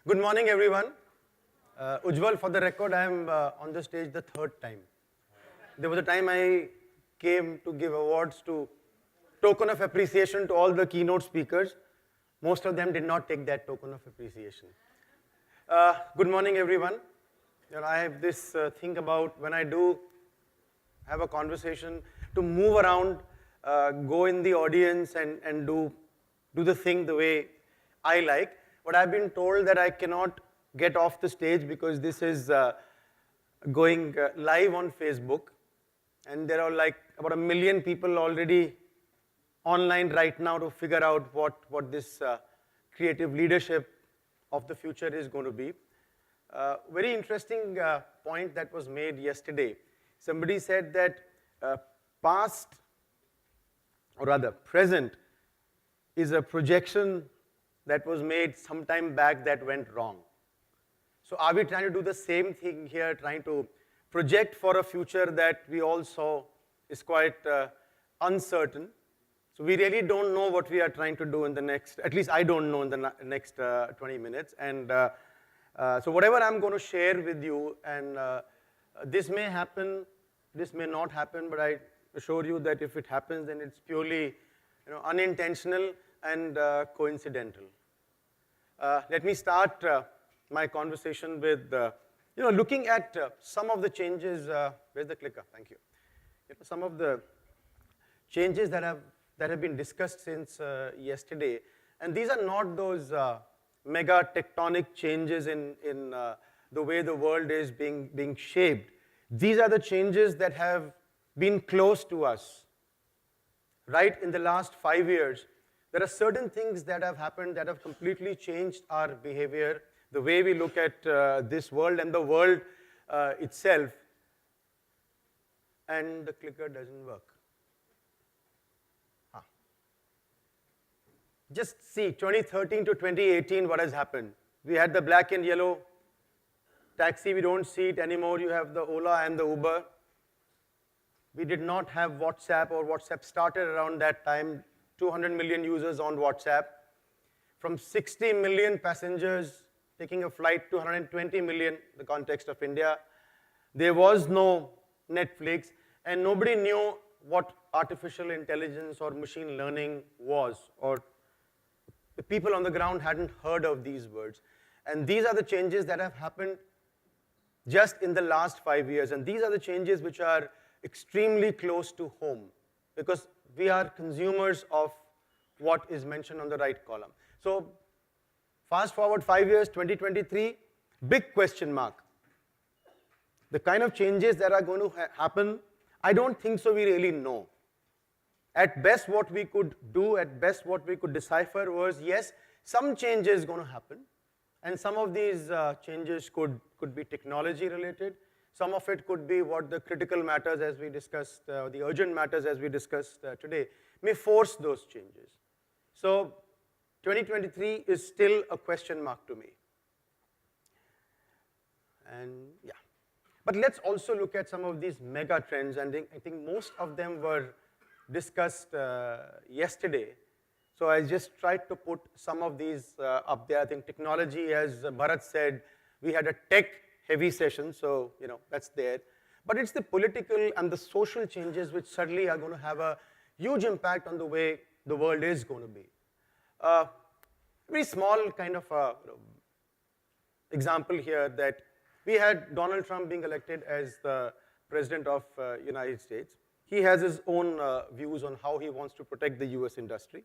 Good morning, everyone. Ujjwal, for the record, I am on the stage the third time. There was a time I came to give awards to token of appreciation to all the keynote speakers. Most of them did not take that token of appreciation. Good morning, everyone. I have this thing about when I do have a conversation to move around, go in the audience and do the thing the way I like. But I've been told that I cannot get off the stage because this is going live on Facebook. And there are like about 1 million people already online right now to figure out what this creative leadership of the future is going to be. Very interesting point that was made yesterday. Somebody said that past, or rather present, is a projection that was made some time back that went wrong. So are we trying to do the same thing here, trying to project for a future that we all saw is quite uncertain? So we really don't know what we are trying to do in the next, at least I don't know in the next 20 minutes. And so whatever I'm going to share with you, and this may happen, this may not happen, but I assure you that if it happens, then it's purely unintentional and coincidental. Let me start my conversation with looking at some of the changes. Where's the clicker? Thank you. Some of the changes that have been discussed since yesterday, and these are not those mega tectonic changes in the way the world is being shaped. These are the changes that have been close to us. Right in the last 5 years, there are certain things that have happened that have completely changed our behavior, the way we look at this world and the world itself. And the clicker doesn't work. Just see, 2013 to 2018, what has happened? We had the black and yellow taxi, we don't see it anymore. You have the Ola and the Uber. We did not have WhatsApp, or WhatsApp started around that time, 200 million users on WhatsApp. From 60 million passengers taking a flight to 120 million, the context of India. There was no Netflix, and nobody knew what artificial intelligence or machine learning was, or the people on the ground hadn't heard of these words. And these are the changes that have happened just in the last 5 years. And these are the changes which are extremely close to home, because we are consumers of what is mentioned on the right column. So fast forward 5 years, 2023, big question mark. The kind of changes that are going to happen, I don't think so we really know. At best what we could do, at best what we could decipher was, yes, some change is going to happen, and some of these changes could be technology related. Some of it could be what the critical matters, as we discussed, the urgent matters as we discussed today, may force those changes. So 2023 is still a question mark to me. And yeah. But let's also look at some of these mega trends, and I think most of them were discussed yesterday. So I just tried to put some of these up there. I think technology, as Bharat said, we had a tech-heavy session, so that's there. But it's the political and the social changes which suddenly are going to have a huge impact on the way the world is going to be. Very small kind of example here, that we had Donald Trump being elected as the president of United States. He has his own views on how he wants to protect the US industry.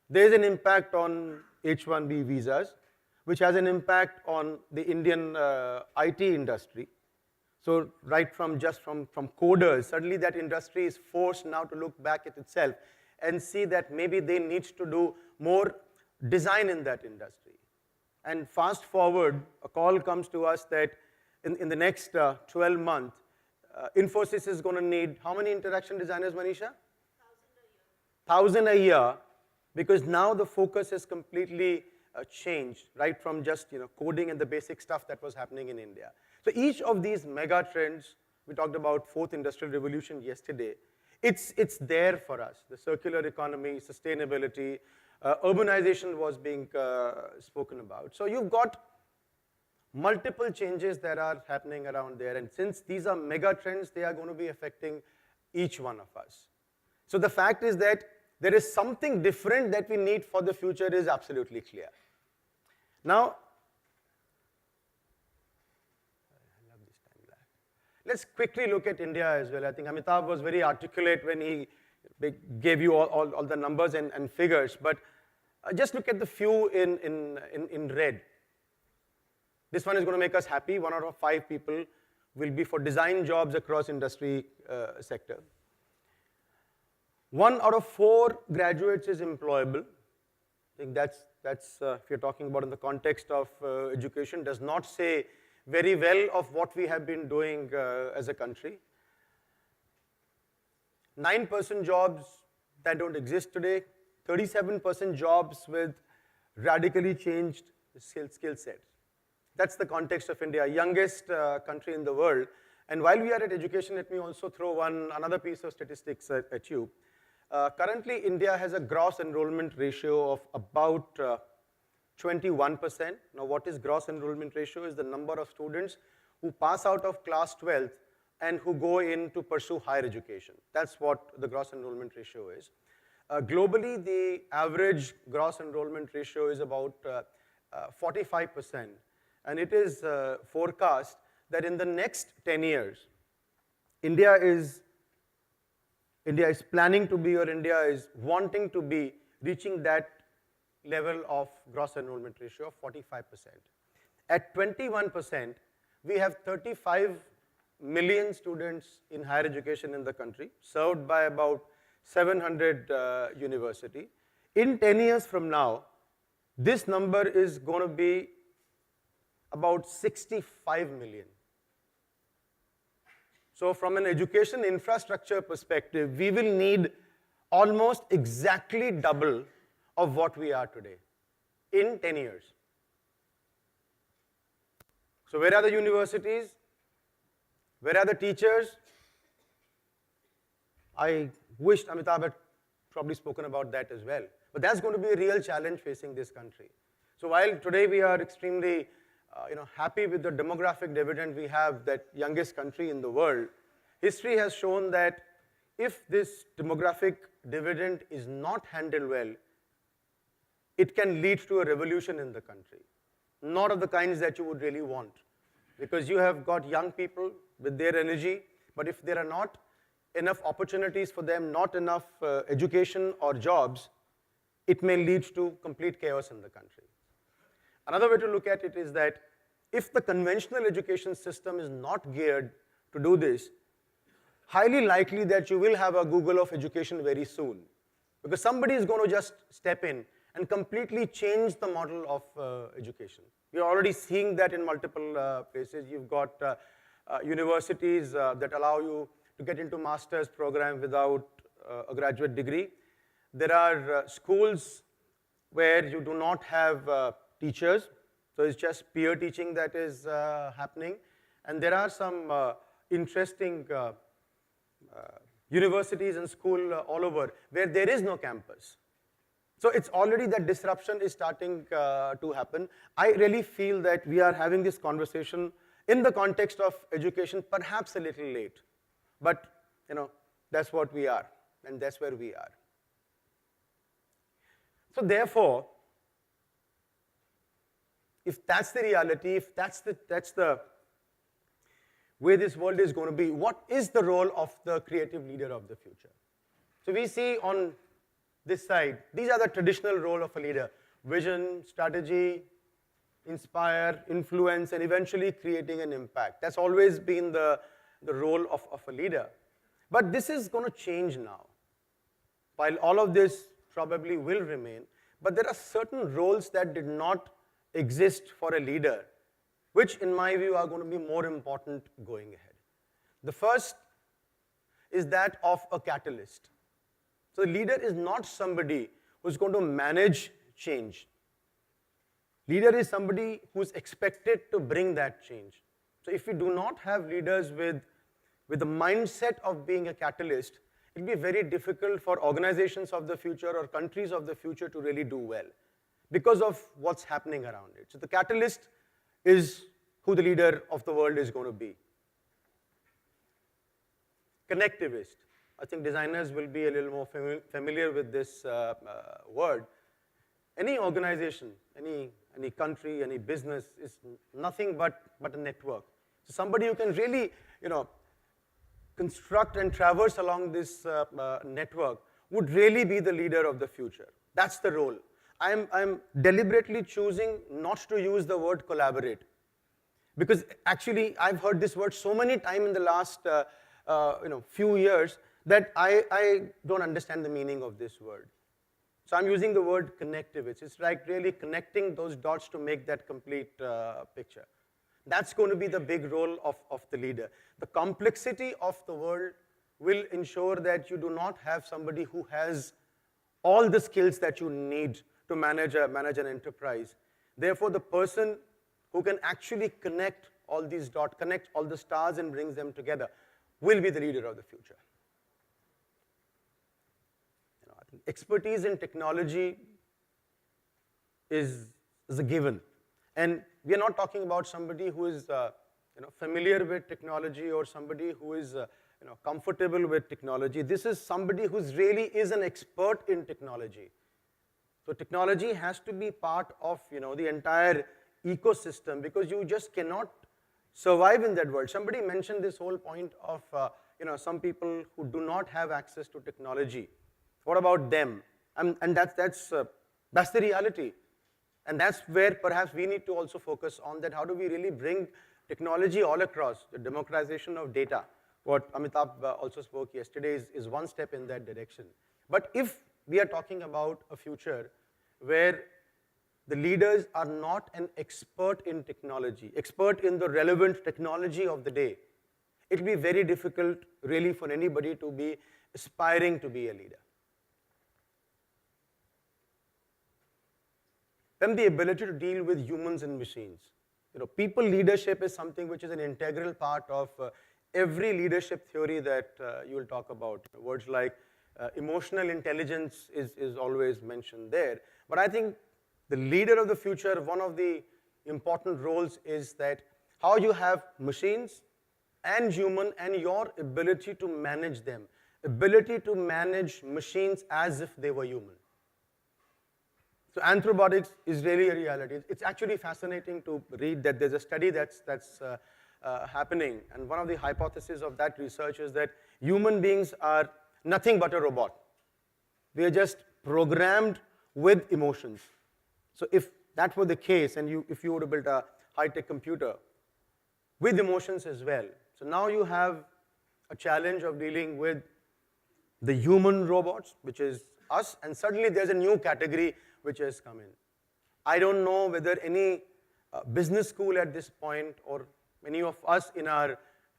There is an impact on H-1B visas, which has an impact on the Indian IT industry. So right from coders, suddenly that industry is forced now to look back at itself and see that maybe they need to do more design in that industry. And fast forward, a call comes to us that in the next 12 months, Infosys is going to need how many interaction designers, Manisha? 1,000 a year, because now the focus is completely changed, right from just coding and the basic stuff that was happening in India. So each of these mega trends, we talked about fourth industrial revolution yesterday, it's there for us. The circular economy, sustainability, urbanization was being spoken about. So you've got multiple changes that are happening around there. And since these are mega trends, they are going to be affecting each one of us. So the fact is that there is something different that we need for the future is absolutely clear. Now, let's quickly look at India as well. I think Amitabh was very articulate when he gave you all the numbers and figures, but just look at the few in red. This one is going to make us happy. 1 out of 5 people will be for design jobs across industry sector. 1 out of 4 graduates is employable. I think that's if you're talking about in the context of education, does not say very well of what we have been doing as a country. 9% jobs that don't exist today, 37% jobs with radically changed skill sets. That's the context of India, youngest country in the world. And while we are at education, let me also throw another piece of statistics at you. Currently, India has a gross enrollment ratio of about 21%. Now, what is gross enrollment ratio? Is the number of students who pass out of class 12th and who go in to pursue higher education. That's what the gross enrollment ratio is. Globally, the average gross enrollment ratio is about 45%. And it is forecast that in the next 10 years, India is planning to be, or India is wanting to be, reaching that level of gross enrollment ratio of 45%. At 21%, we have 35 million students in higher education in the country, served by about 700 universities. In 10 years from now, this number is going to be about 65 million. So from an education infrastructure perspective, we will need almost exactly double of what we are today in 10 years. So where are the universities? Where are the teachers? I wished Amitabh had probably spoken about that as well. But that's going to be a real challenge facing this country. So while today we are extremely happy with the demographic dividend we have, that youngest country in the world, history has shown that if this demographic dividend is not handled well, it can lead to a revolution in the country. Not of the kinds that you would really want. Because you have got young people with their energy, but if there are not enough opportunities for them, not enough education or jobs, it may lead to complete chaos in the country. Another way to look at it is that if the conventional education system is not geared to do this, highly likely that you will have a Google of education very soon. Because somebody is going to just step in and completely change the model of education. We are already seeing that in multiple places. You've got universities that allow you to get into master's program without a graduate degree. There are schools where you do not have teachers, so it's just peer teaching that is happening. And there are some interesting universities and schools all over where there is no campus. So it's already that disruption is starting to happen. I really feel that we are having this conversation in the context of education, perhaps a little late. But that's what we are, and that's where we are. So therefore, if that's the reality, if that's the way this world is going to be, what is the role of the creative leader of the future? So we see on this side, these are the traditional role of a leader: vision, strategy, inspire, influence, and eventually creating an impact. That's always been the role of a leader. But this is going to change now. While all of this probably will remain, but there are certain roles that did not exist for a leader, which in my view are going to be more important going ahead. The first is that of a catalyst. So the leader is not somebody who's going to manage change. Leader is somebody who's expected to bring that change. So if we do not have leaders with the mindset of being a catalyst, it will be very difficult for organizations of the future or countries of the future to really do well because of what's happening around it. So the catalyst is who the leader of the world is going to be. Connectivist. I think designers will be a little more familiar with this word. Any organization, any country, any business is nothing but a network. So somebody who can really, construct and traverse along this network would really be the leader of the future. That's the role. I'm deliberately choosing not to use the word collaborate, because actually I've heard this word so many times in the last few years that I don't understand the meaning of this word. So I'm using the word connectivist. It's like really connecting those dots to make that complete picture. That's going to be the big role of the leader. The complexity of the world will ensure that you do not have somebody who has all the skills that you need to manage an enterprise. Therefore, the person who can actually connect all these dots, connect all the stars and brings them together, will be the leader of the future. I think expertise in technology is a given. And we are not talking about somebody who is familiar with technology or somebody who is comfortable with technology. This is somebody who really is an expert in technology. So technology has to be part of the entire ecosystem, because you just cannot survive in that world. Somebody mentioned this whole point of some people who do not have access to technology. What about them? And that's the reality. And that's where perhaps we need to also focus on that. How do we really bring technology all across? The democratization of data, what Amitabh also spoke yesterday, is one step in that direction. But if we are talking about a future where the leaders are not an expert in technology, expert in the relevant technology of the day, it will be very difficult really for anybody to be aspiring to be a leader. Then the ability to deal with humans and machines. People leadership is something which is an integral part of every leadership theory that you will talk about. Words like emotional intelligence is always mentioned there. But I think the leader of the future, one of the important roles is that how you have machines and human and your ability to manage them, ability to manage machines as if they were human. So anthrobotics is really a reality. It's actually fascinating to read that there's a study that's happening, and one of the hypotheses of that research is that human beings are nothing but a robot. We are just programmed with emotions. So if that were the case, and if you were to build a high-tech computer with emotions as well, so now you have a challenge of dealing with the human robots, which is us, and suddenly there's a new category which has come in. I don't know whether any business school at this point, or many of us in our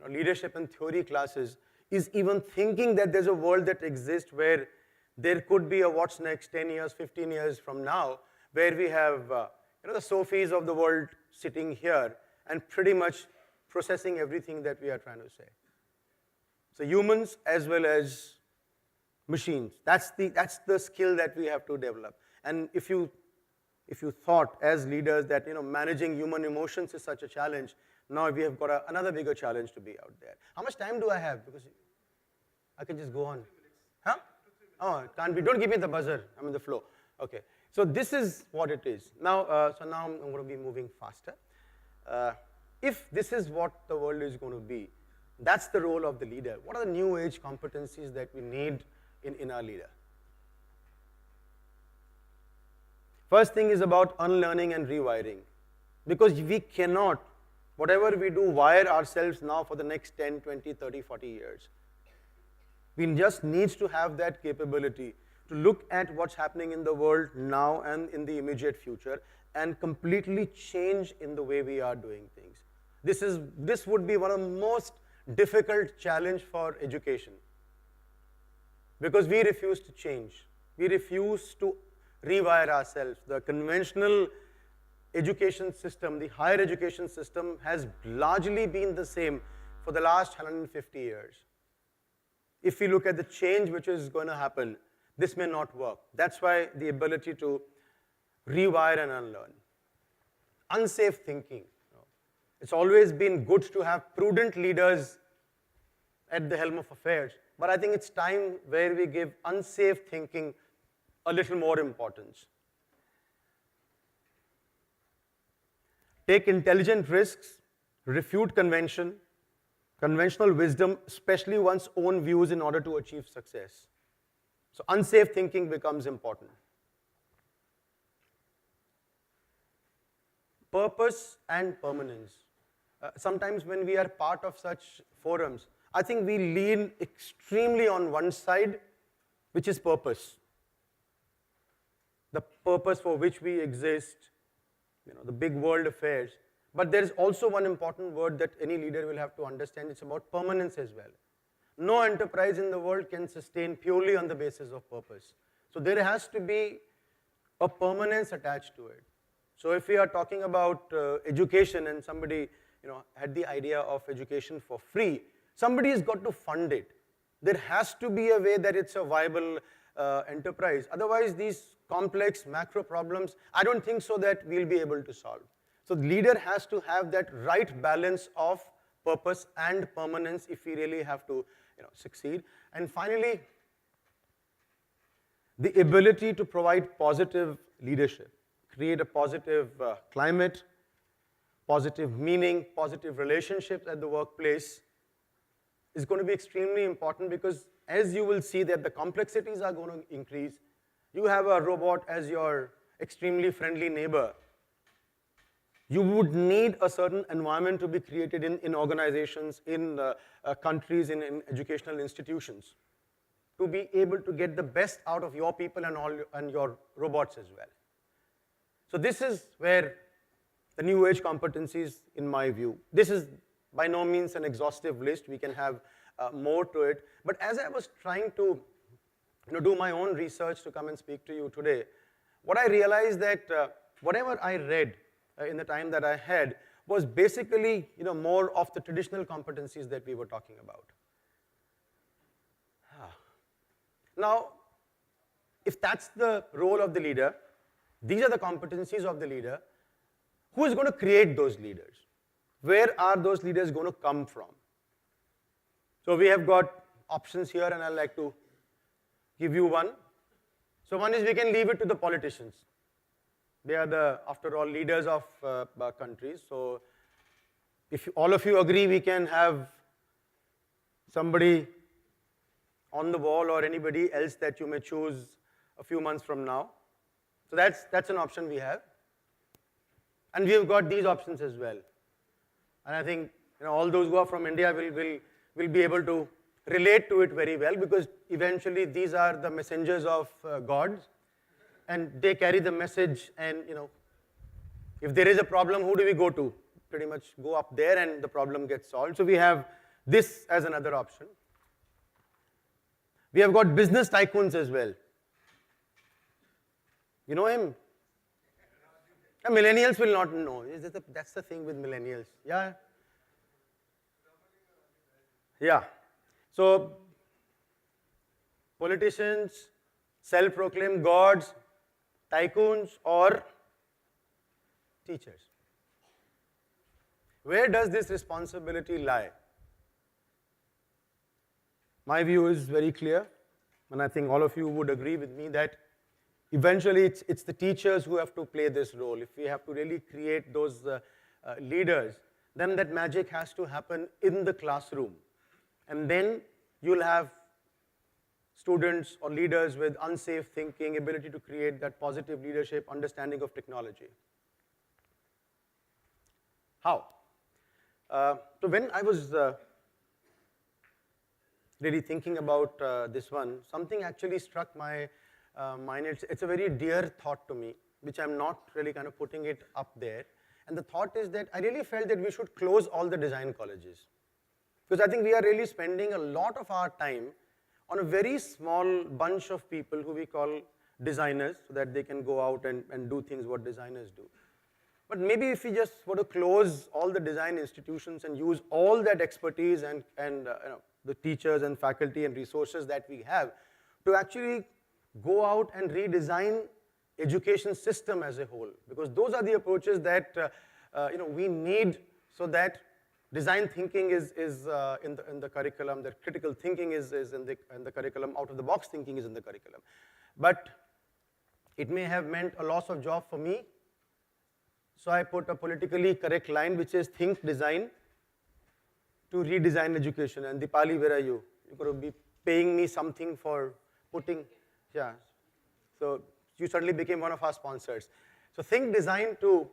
leadership and theory classes, is even thinking that there's a world that exists where there could be a what's next 10 years, 15 years from now, where we have the Sophies of the world sitting here and pretty much processing everything that we are trying to say. So humans as well as machines, that's the skill that we have to develop. And if you thought as leaders that managing human emotions is such a challenge, now we have got another bigger challenge to be out there. How much time do I have? Because I can just go on. Huh? Oh, can't be. Don't give me the buzzer. I'm in the flow. Okay. So this is what it is. Now, now I'm going to be moving faster. If this is what the world is going to be, that's the role of the leader. What are the new age competencies that we need in our leader? First thing is about unlearning and rewiring. Because we cannot, whatever we do, wire ourselves now for the next 10, 20, 30, 40 years. We just need to have that capability to look at what's happening in the world now and in the immediate future and completely change in the way we are doing things. This would be one of the most difficult challenge for education, because we refuse to change. We refuse to rewire ourselves. The conventional education system, the higher education system, has largely been the same for the last 150 years. If we look at the change which is going to happen, this may not work. That's why the ability to rewire and unlearn. Unsafe thinking. It's always been good to have prudent leaders at the helm of affairs, but I think it's time where we give unsafe thinking a little more importance. Take intelligent risks, refute conventional wisdom, especially one's own views in order to achieve success. So unsafe thinking becomes important. Purpose and permanence. Sometimes when we are part of such forums, I think we lean extremely on one side, which is purpose. The purpose for which we exist, the big world affairs. But there is also one important word that any leader will have to understand. It's about permanence as well. No enterprise in the world can sustain purely on the basis of purpose. So there has to be a permanence attached to it. So if we are talking about education and somebody had the idea of education for free, somebody has got to fund it. There has to be a way that it's a viable enterprise. Otherwise, these complex macro problems, I don't think so that we'll be able to solve. So the leader has to have that right balance of purpose and permanence if we really have to succeed. And finally, the ability to provide positive leadership, create a positive climate, positive meaning, positive relationships at the workplace is going to be extremely important, because as you will see that the complexities are going to increase. You have a robot as your extremely friendly neighbor. You would need a certain environment to be created in organizations, in countries, in educational institutions, to be able to get the best out of your people and your robots as well. So this is where the new age competencies, in my view, this is by no means an exhaustive list. We can have more to it. But as I was trying to do my own research to come and speak to you today, what I realized that whatever I read in the time that I had was basically more of the traditional competencies that we were talking about. Now, if that's the role of the leader, these are the competencies of the leader, who is going to create those leaders? Where are those leaders going to come from? So we have got options here, and I'd like to give you one. So one is, we can leave it to the politicians. They are after all, leaders of countries. So if all of you agree, we can have somebody on the wall or anybody else that you may choose a few months from now. So that's an option we have. And we have got these options as well. And I think all those who are from India will be able to relate to it very well, because eventually these are the messengers of God, and they carry the message. And if there is a problem, who do we go to? Pretty much go up there and the problem gets solved. So we have this as another option. We have got business tycoons as well. You know him? Millennials will not know. That's the thing with millennials. Yeah. Yeah. So politicians, self-proclaimed gods, tycoons, or teachers. Where does this responsibility lie? My view is very clear, and I think all of you would agree with me that eventually it's the teachers who have to play this role. If we have to really create those leaders, then that magic has to happen in the classroom. And then you'll have students or leaders with unsafe thinking, ability to create that positive leadership, understanding of technology. How? So when I was really thinking about this one, something actually struck my mind. It's a very dear thought to me, which I'm not really kind of putting it up there. And the thought is that I really felt that we should close all the design colleges. Because I think we are really spending a lot of our time on a very small bunch of people who we call designers, so that they can go out and do things what designers do. But maybe if we just were to close all the design institutions and use all that expertise and the teachers and faculty and resources that we have to actually go out and redesign education system as a whole, because those are the approaches that we need so that design thinking is in the curriculum, that critical thinking is in the curriculum, out-of-the-box thinking is in the curriculum. But it may have meant a loss of job for me, so I put a politically correct line which says think design to redesign education. And Dipali, where are you? You're going to be paying me something for putting, yeah. So you suddenly became one of our sponsors. So think design to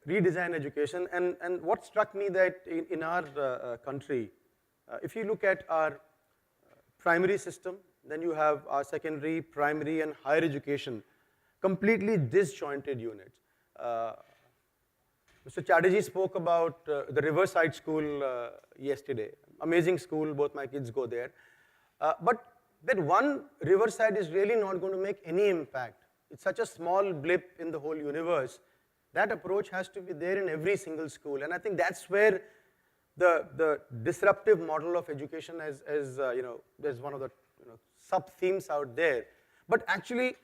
redesign education. And what struck me that in our country, if you look at our primary system, then you have our secondary, primary, and higher education, completely disjointed units. Mr. Chatterjee spoke about the Riverside School yesterday. Amazing school, both my kids go there. But that one Riverside is really not going to make any impact. It's such a small blip in the whole universe. That approach has to be there in every single school. And I think that's where the disruptive model of education as there's one of the sub-themes out there. But actually,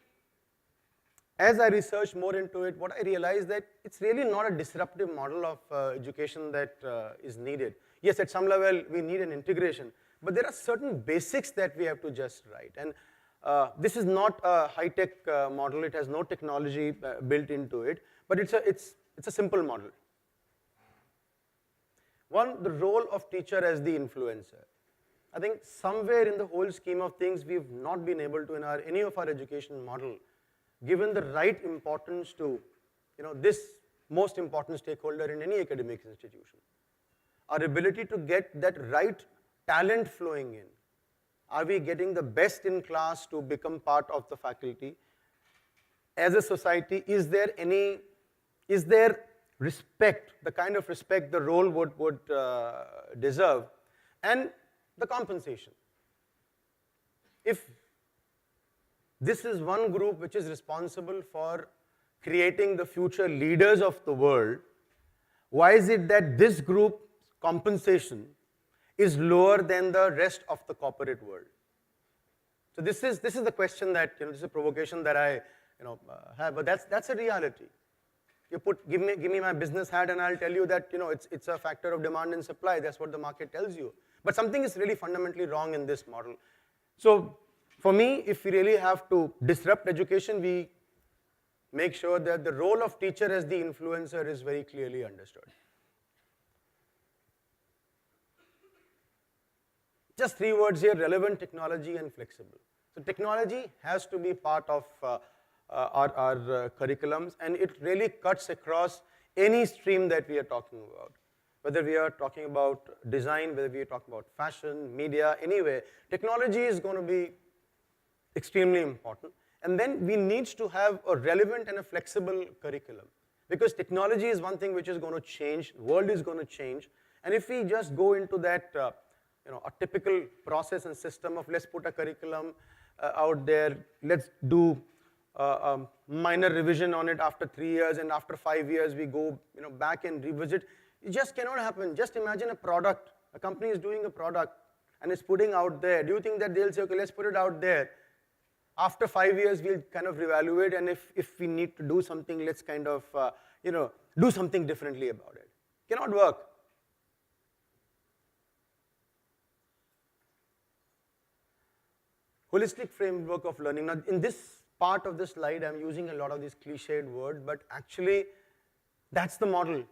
as I researched more into it, what I realized that it's really not a disruptive model of education that is needed. Yes, at some level, we need an integration, but there are certain basics that we have to just write. And this is not a high-tech model. It has no technology built into it, but it's a simple model. One, the role of teacher as the influencer. I think somewhere in the whole scheme of things, we've not been able to, in any of our education model, given the right importance to this most important stakeholder in any academic institution. Our ability to get that right talent flowing in. Are we getting the best in class to become part of the faculty? As a society, is there respect, the kind of respect the role would deserve, and the compensation? If this is one group which is responsible for creating the future leaders of the world, why is it that this group's compensation is lower than the rest of the corporate world? So this is the question that, this is a provocation that I have, but that's a reality. Give me my business hat and I'll tell you that it's a factor of demand and supply. That's what the market tells you. But something is really fundamentally wrong in this model. So for me, if we really have to disrupt education, we make sure that the role of teacher as the influencer is very clearly understood. Just 3 words here: relevant, technology, and flexible. So technology has to be part of our curriculums, and it really cuts across any stream that we are talking about. Whether we are talking about design, whether we are talking about fashion, media, anyway, technology is going to be extremely important. And then we need to have a relevant and a flexible curriculum, because technology is one thing which is going to change, the world is going to change, and if we just go into that a typical process and system of let's put a curriculum out there, let's do a minor revision on it after 3 years, and after 5 years we go back and revisit, it just cannot happen. Just imagine a product, a company is doing a product and is putting out there. Do you think that they'll say, okay, let's put it out there, after 5 years we'll kind of reevaluate, and if we need to do something, let's kind of do something differently about it? Cannot work. Holistic framework of learning. Now, in this part of the slide, I'm using a lot of these cliched words, but actually, that's the model.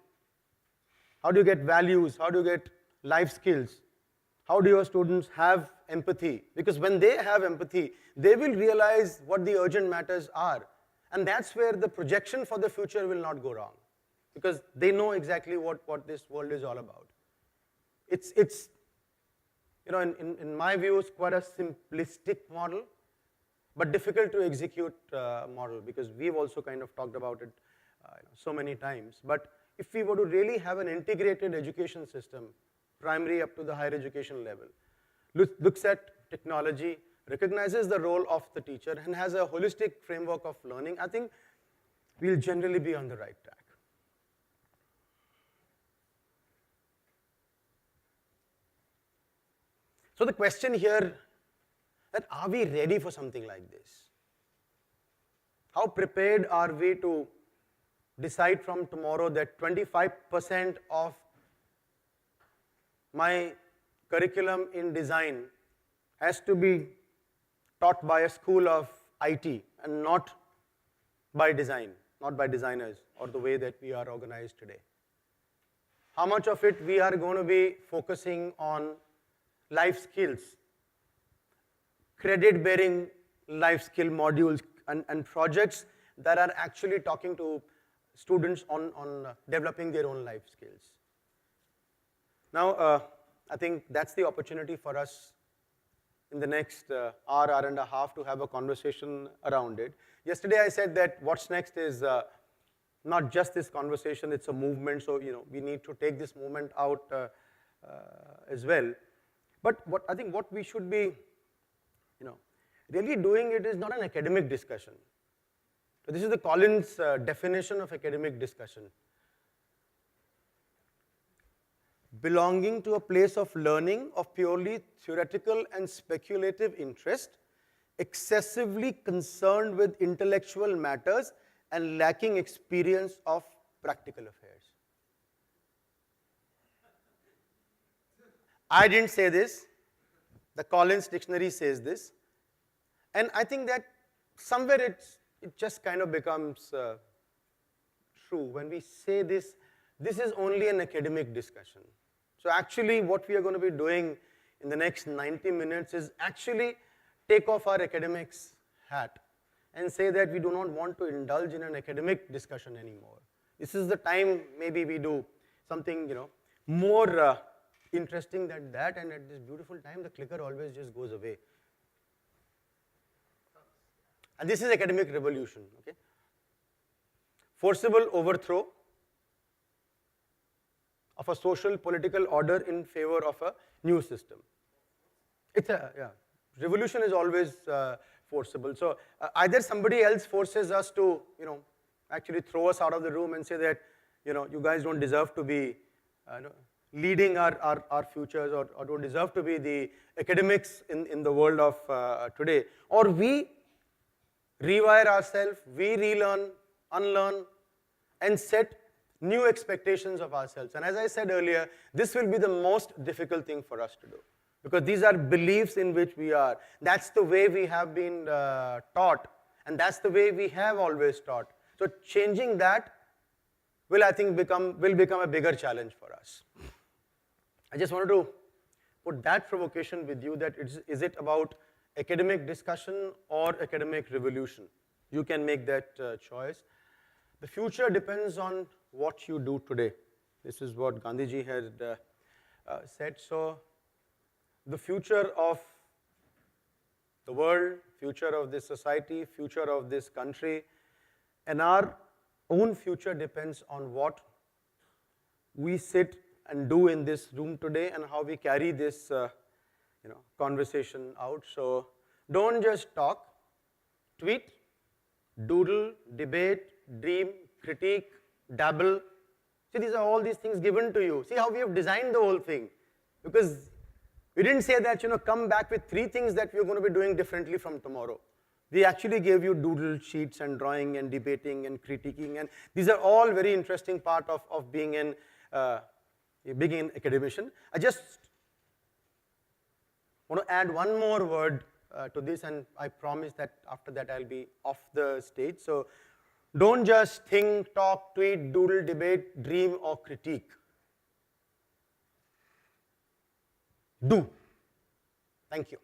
How do you get values? How do you get life skills? How do your students have empathy? Because when they have empathy, they will realize what the urgent matters are. And that's where the projection for the future will not go wrong, because they know exactly what this world is all about. It's in my view, it's quite a simplistic model, but difficult to execute model, because we've also kind of talked about it so many times. But if we were to really have an integrated education system, primary up to the higher education level, looks at technology, recognizes the role of the teacher, and has a holistic framework of learning, I think we'll generally be on the right track. So the question here, that are we ready for something like this? How prepared are we to decide from tomorrow that 25% of my curriculum in design has to be taught by a school of IT and not by design, not by designers or the way that we are organized today? How much of it we are going to be focusing on life skills, credit-bearing life skill modules and projects that are actually talking to students on developing their own life skills. Now, I think that's the opportunity for us in the next hour and a half to have a conversation around it. Yesterday I said that what's next is not just this conversation, it's a movement, so we need to take this movement out as well. But I think what we should be really doing it is not an academic discussion. So this is the Collins definition of academic discussion. Belonging to a place of learning of purely theoretical and speculative interest, excessively concerned with intellectual matters and lacking experience of practical affairs. I didn't say this. The Collins dictionary says this. And I think that somewhere it just kind of becomes true. When we say this, this is only an academic discussion. So actually what we are going to be doing in the next 90 minutes is actually take off our academics hat and say that we do not want to indulge in an academic discussion anymore. This is the time maybe we do something more interesting than that, and at this beautiful time the clicker always just goes away. And this is academic revolution, okay? Forcible overthrow of a social political order in favor of a new system. Revolution is always forcible. So either somebody else forces us to, actually throw us out of the room and say that, you guys don't deserve to be leading our futures or don't deserve to be the academics in the world of today. Or we rewire ourselves, we relearn, unlearn, and set new expectations of ourselves. And as I said earlier, this will be the most difficult thing for us to do, because these are beliefs in which we are. That's the way we have been taught, and that's the way we have always taught. So changing that will, I think, become a bigger challenge for us. I just wanted to put that provocation with you, that is it about academic discussion or academic revolution? You can make that choice. The future depends on what you do today. This is what Gandhiji had said. So the future of the world, future of this society, future of this country, and our own future depends on what we sit and do in this room today and how we carry this conversation out. So don't just talk, tweet, doodle, debate, dream, critique, dabble. See, these are all these things given to you. See how we have designed the whole thing. Because we didn't say that, come back with 3 things that we're going to be doing differently from tomorrow. We actually gave you doodle sheets and drawing and debating and critiquing, and these are all very interesting part of being an academician. I just want to add one more word to this, and I promise that after that I'll be off the stage. So don't just think, talk, tweet, doodle, debate, dream, or critique. Do. Thank you.